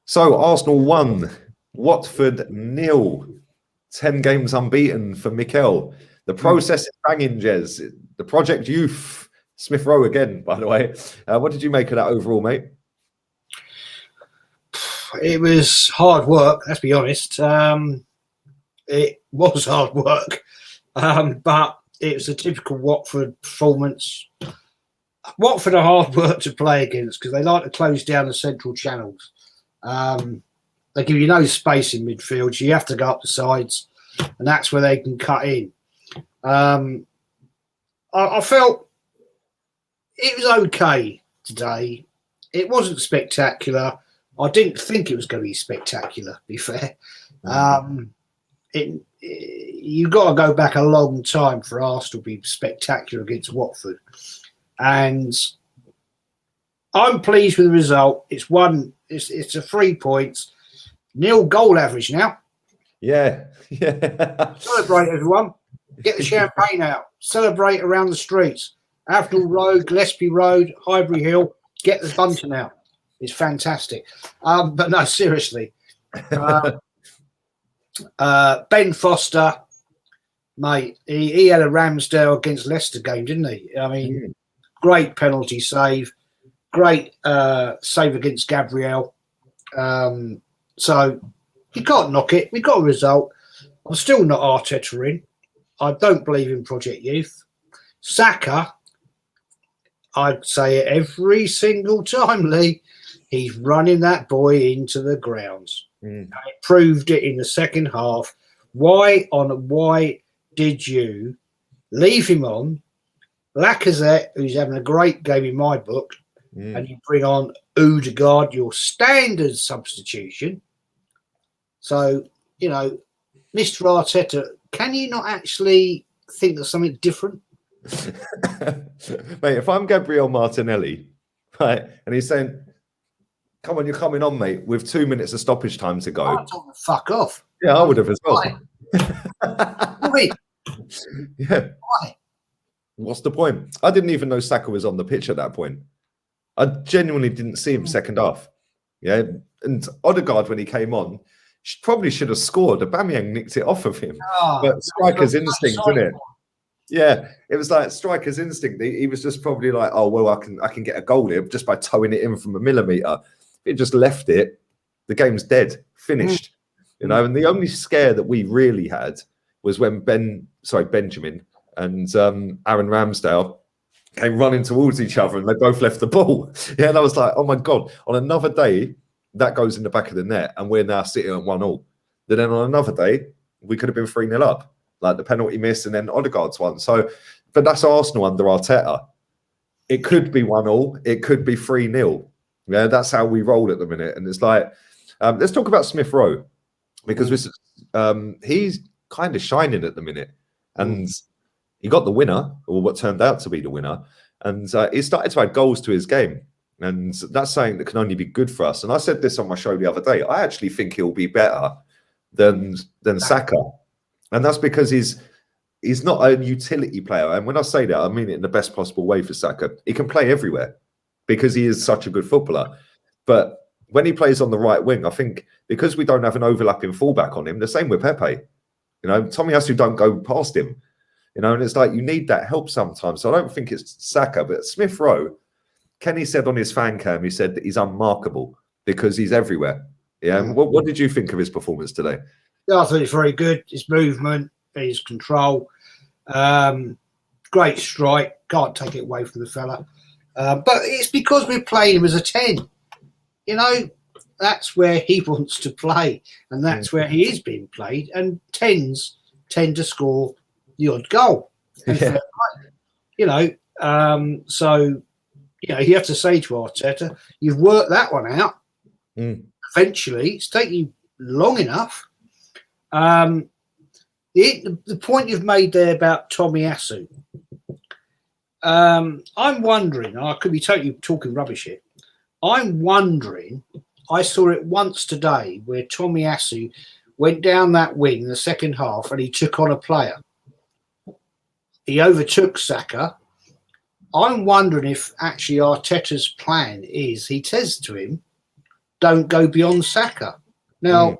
So Arsenal won, Watford 0, 10 games unbeaten for Mikel. The process is banging, Jez. The Project Youth, Smith Rowe again, by the way. What did you make of that overall, mate? It was hard work, let's be honest. It was hard work, but it was a typical Watford performance. Watford are hard work to play against because they like to close down the central channels. They give you no space in midfield. So you have to go up the sides, and that's where they can cut in. I felt it was okay today. It wasn't spectacular. I didn't think it was going to be spectacular, to be fair. You've got to go back a long time for Arsenal to be spectacular against Watford. And I'm pleased with the result. It's a 3 points. Nil goal average now. Yeah. Celebrate, everyone. Get the champagne out. Celebrate around the streets. Avenel Road, Gillespie Road, Highbury Hill. Get the bunting out. It's fantastic. But no, seriously. Ben Foster, mate, he had a Ramsdale against Leicester game, didn't he? I mean, great penalty save. Great save against Gabriel. So you can't knock it. We got a result. I'm still not Arteta in. I don't believe in Project Youth. Saka, I'd say it every single time, Lee. He's running that boy into the grounds. And it proved it in the second half. Why did you leave him on Lacazette, who's having a great game in my book, and you bring on Odegaard, your standard substitution? So, Mr. Arteta, can you not actually think of something different? Mate, if I'm Gabriel Martinelli, right, and he's saying, come on, you're coming on, mate, with 2 minutes of stoppage time to go. I'd tell him to fuck off. Yeah, I would have as well. Why? Yeah. Why? What's the point? I didn't even know Saka was on the pitch at that point. I genuinely didn't see him second half. Yeah, and Odegaard, when he came on, probably should have scored. Aubameyang nicked it off of him. But striker's instinct, isn't it? Yeah, it was like striker's instinct. He was just probably like, oh, well, I can get a goal here just by towing it in from a millimetre. If it just left it, the game's dead, finished. And the only scare that we really had was when Benjamin and Aaron Ramsdale came running towards each other and they both left the ball. Yeah, and I was like, oh my God, on another day, that goes in the back of the net and we're now sitting at 1-1. Then on another day, we could have been 3-0 up, like the penalty miss and then Odegaard's one. So, but that's Arsenal under Arteta. It could be 1-1, it could be 3-0. Yeah, that's how we roll at the minute. And it's like, let's talk about Smith Rowe, because he's kind of shining at the minute. And he got the winner, or what turned out to be the winner. And he started to add goals to his game. And that's something that can only be good for us. And I said this on my show the other day. I actually think he'll be better than Saka. And that's because he's not a utility player. And when I say that, I mean it in the best possible way for Saka. He can play everywhere because he is such a good footballer. But when he plays on the right wing, I think because we don't have an overlapping fullback on him, the same with Pepe. Tomiyasu don't go past him. And it's like you need that help sometimes. So I don't think it's Saka, but Smith Rowe, Kenny said on his fan cam, he said that he's unmarkable because he's everywhere. Yeah. What did you think of his performance today? Yeah, I thought it's very good. His movement, his control, great strike. Can't take it away from the fella. But it's because we're playing him as a 10. That's where he wants to play, and that's where he is being played. And 10s tend to score the odd goal. So you have to say to Arteta, you've worked that one out. Eventually, it's taken you long enough. The point you've made there about Tomiyasu, I'm wondering, I could be totally talking rubbish here. I'm wondering, I saw it once today where Tomiyasu went down that wing in the second half and he took on a player. He overtook Saka. I'm wondering if actually Arteta's plan is he says to him, don't go beyond Saka. Now,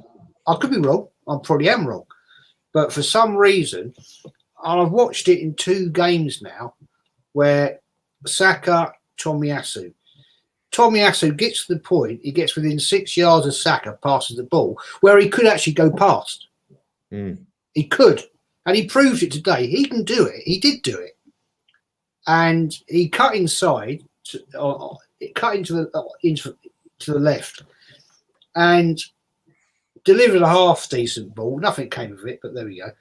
I could be wrong. I probably am wrong. But for some reason, I've watched it in 2 games now where Saka, Tomiyasu gets to the point, he gets within 6 yards of Saka, passes the ball, where he could actually go past. He could. And he proved it today. He can do it. He did do it. And he cut inside, cut into the left, and delivered a half decent ball. Nothing came of it, but there we go.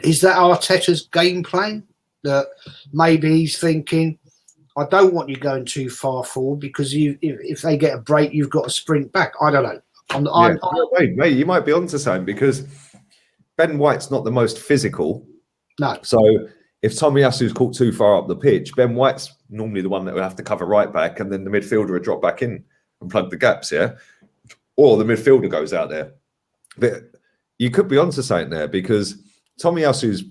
Is that Arteta's game plan? That maybe he's thinking, I don't want you going too far forward because if they get a break, you've got to sprint back. I don't know. Mate, you might be onto something because Ben White's not the most physical. No. So if Tomiyasu's caught too far up the pitch, Ben White's normally the one that would have to cover right back, and then the midfielder would drop back in and plug the gaps, yeah? Or the midfielder goes out there. But you could be onto something there because Tomiyasu's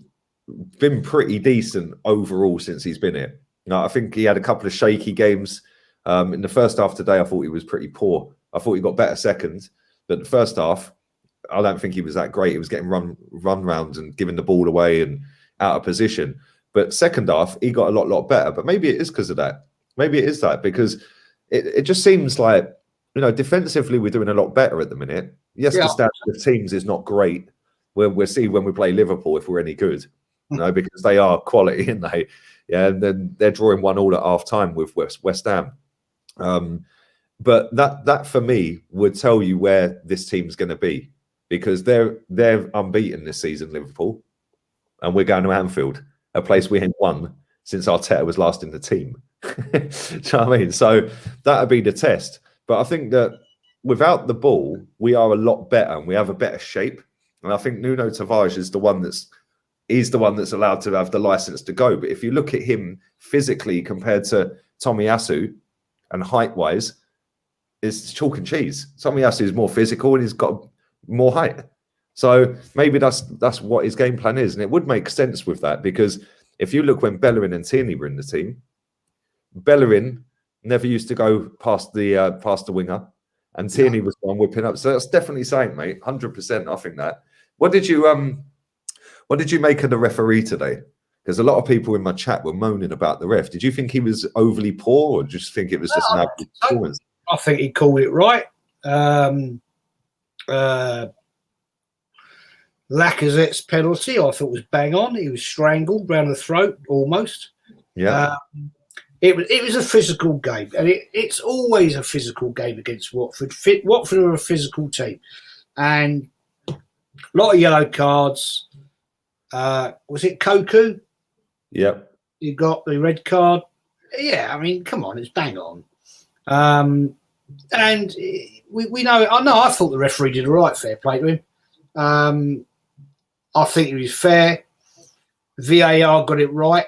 been pretty decent overall since he's been here. I think he had a couple of shaky games. In the first half today, I thought he was pretty poor. I thought he got better second, but the first half, I don't think he was that great. He was getting run round and giving the ball away and out of position. But second half, he got a lot better. But maybe it is because of that. Maybe it is that because it just seems like, defensively we're doing a lot better at the minute. Yes, the standard of teams is not great. We'll see when we play Liverpool if we're any good, because they are quality, aren't they? Yeah, and then they're drawing 1-1 at half time with West Ham. But that for me would tell you where this team's going to be because they're unbeaten this season, Liverpool, and we're going to Anfield, a place we ain't won since Arteta was last in the team. Do you know what I mean? So that would be the test. But I think that without the ball, we are a lot better and we have a better shape. And I think Nuno Tavares is the one that's allowed to have the license to go. But if you look at him physically compared to Tomiyasu and height-wise, it's chalk and cheese. Tomiyasu is more physical and he's got more height. So maybe that's what his game plan is. And it would make sense with that because if you look when Bellerin and Tierney were in the team, Bellerin never used to go past the winger, and Tierney was one whipping up. So that's definitely saying, mate, 100%. I think that. What did you make of the referee today? Because a lot of people in my chat were moaning about the ref. Did you think he was overly poor, or just think it was just an average performance? I think he called it right. Lacazette's penalty, I thought was bang on. He was strangled round the throat almost. Yeah. It was a physical game, and it's always a physical game against Watford. Watford are a physical team, and a lot of yellow cards. Was it Koku? Yep. You got the red card. Yeah, I mean, come on, it's bang on. And we know. I thought the referee did a right, fair play to him. I think he was fair. VAR got it right.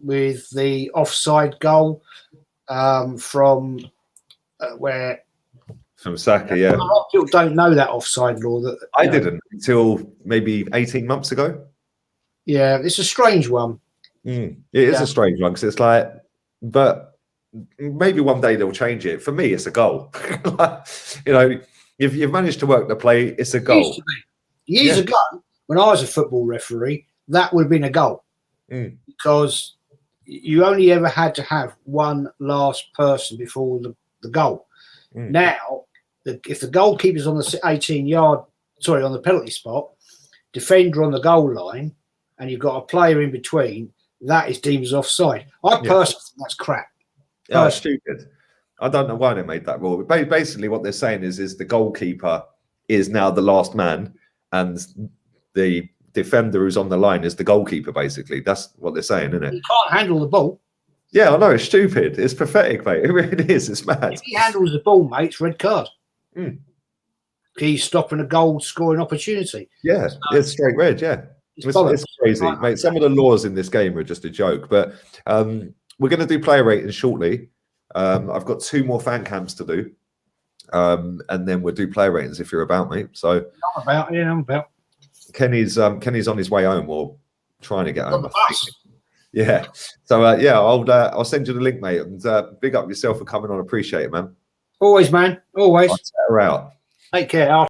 With the offside goal from Saka, yeah. A lot of people don't know that offside law. I didn't until maybe 18 months ago. Yeah, it's a strange one. It is a strange one because it's like, but maybe one day they'll change it. For me, it's a goal. If you've managed to work the play, it's a goal. Years ago, when I was a football referee, that would have been a goal. Because you only ever had to have one last person before the goal. Now, if the goalkeeper's on the 18-yard, on the penalty spot, defender on the goal line, and you've got a player in between, that is deemed as offside. I personally think that's crap. Yeah, it's stupid. I don't know why they made that rule. But basically, what they're saying is the goalkeeper is now the last man, and the defender who's on the line is the goalkeeper, basically. That's what they're saying, isn't it? He can't handle the ball. Yeah, I know. It's stupid. It's pathetic, mate. It really is. It's mad. If he handles the ball, mate, it's red card. He's stopping a goal-scoring opportunity. Yeah, it's straight red, yeah. It's crazy, mate. Some of the laws in this game are just a joke. But we're going to do player ratings shortly. I've got 2 more fan cams to do. And then we'll do player ratings if you're about, mate. So I'm about. Kenny's on his way home or trying to get home. Yeah. So I'll send you the link, mate, and big up yourself for coming on. Appreciate it, man. Always, man. Always. I'll set her out. Take care.